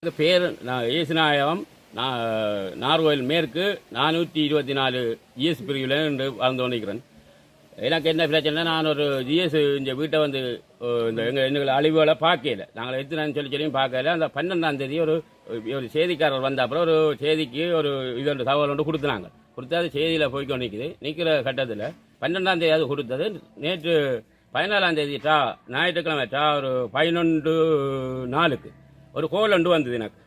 பேர் ஏசுநாயகம் நார்கோயில் மேற்கு 424 ஜிஎஸ் பிரிவில் என்று வாழ்ந்து கொண்டிருக்கிறேன். எனக்கு என்ன பிரச்சனை, நான் ஒரு ஜிஎஸ் இந்த வீட்டை வந்து இந்த எங்களை அழிவுகளை பார்க்கல. நாங்கள் எத்தனை சொல்லியும் பார்க்கல. அந்த 12ஆம் தேதி ஒரு செய்திக்காரர் வந்த அப்புறம் ஒரு செய்திக்கு ஒரு இது தகவல் ஒன்று கொடுத்துனாங்க. கொடுத்து அது செய்தியில் போய்க்கொண்டு நிற்கிற கட்டத்தில் 12ஆம் தேதி அது கொடுத்தது. நேற்று 14ஆம் தேதி ஞாயிற்றுக்கிழமை ஒரு 11:04 ஒரு கோல் ஒன்று வந்தது. எனக்கு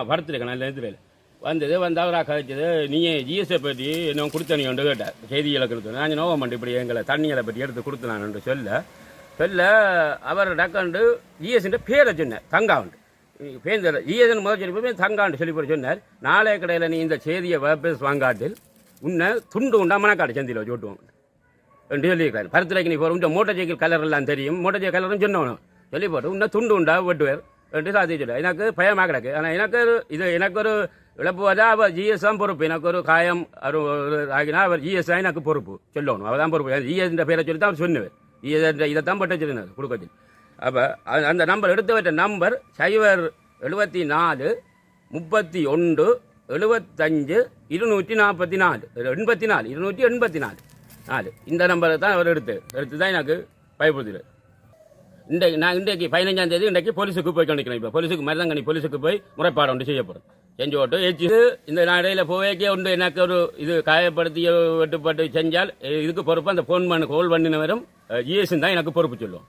படுத்துருக்கேன் நல்ல நேரத்தில் வந்தது அவராக கழிச்சது. நீங்கள் ஜிஎஸ்ஐ பற்றி என்ன கொடுத்தனி ஒன்று கேட்டார். செய்திகளை கொடுத்து நான் நோவம் பண்ணி இப்படி எங்களை தண்ணிகளை பற்றி எடுத்து கொடுத்தனான்னு சொல்ல அவர் டக்காண்டு ஜிஎஸ்ன்ற பேரை சொன்னார். தங்காண்டு பேர் ஜிஎஸ்ன்னு முதல் சொல்லி போய் தங்காண்டு சொல்லி போய் சொன்னார். நாளைய கடையில் நீ இந்த செய்தியை வாபஸ் வாங்காட்டில் உன்னை துண்டு உண்டா மணக்காடு சந்தியில் வச்சு ஓட்டுவாங்க என்று சொல்லியிருக்காரு. பருத்துறைக்கு நீ போகிற உண்ட மோட்டர் சைக்கிள் கலர் எல்லாம் தெரியும், மோட்டர் சைக்கிள் கலரும் சொன்னவனும் சொல்லி போட்டு உன்னை துண்டு உண்டா வெட்டுவார் என்று சாதி சொல்ல. எனக்கு பயமாக கிடக்கு. ஆனால் எனக்கு ஒரு இழப்பு வந்தால் அவர் ஜிஎஸ் தான் பொறுப்பு. எனக்கு ஒரு காயம் ஆகினா அவர் ஜிஎஸ் தான் எனக்கு பொறுப்பு சொல்லணும். அவர் தான் பொறுப்பு. ஜிஎஸ் பேரை சொல்லி தான் அவர் சொன்னவர். ஜிஎஸ் இதைத்தான் பட்ட சொல்லினார் கொடுக்கத்தில். அப்போ அந்த நம்பர் எடுத்து வச்ச நம்பர் 074 31 75 244 இந்த நம்பரை தான் அவர் எடுத்து தான் எனக்கு பயப்படுத்துகிறார். நான் இன்றைக்கு 15ஆம் தேதி இன்றைக்கு போலீஸுக்கு போய் கண்டிக்கிறேன். இப்போ போலீஸுக்கு மருதங்கனி போலீஸுக்கு போய் முறைப்பாடு ஒன்று செய்யப்படும். செஞ்சு ஓட்டு ஏச்சு இந்த இடையில போவேக்கே உண்டு. எனக்கு ஒரு இது காயப்படுத்தி வெட்டுப்பட்டு செஞ்சால் இதுக்கு பொறுப்பு அந்த ஃபோன் பண்ணி கோல் பண்ணினவரும் ஜிஎஸ்ன்னு தான் எனக்கு பொறுப்பு சொல்லுவோம்.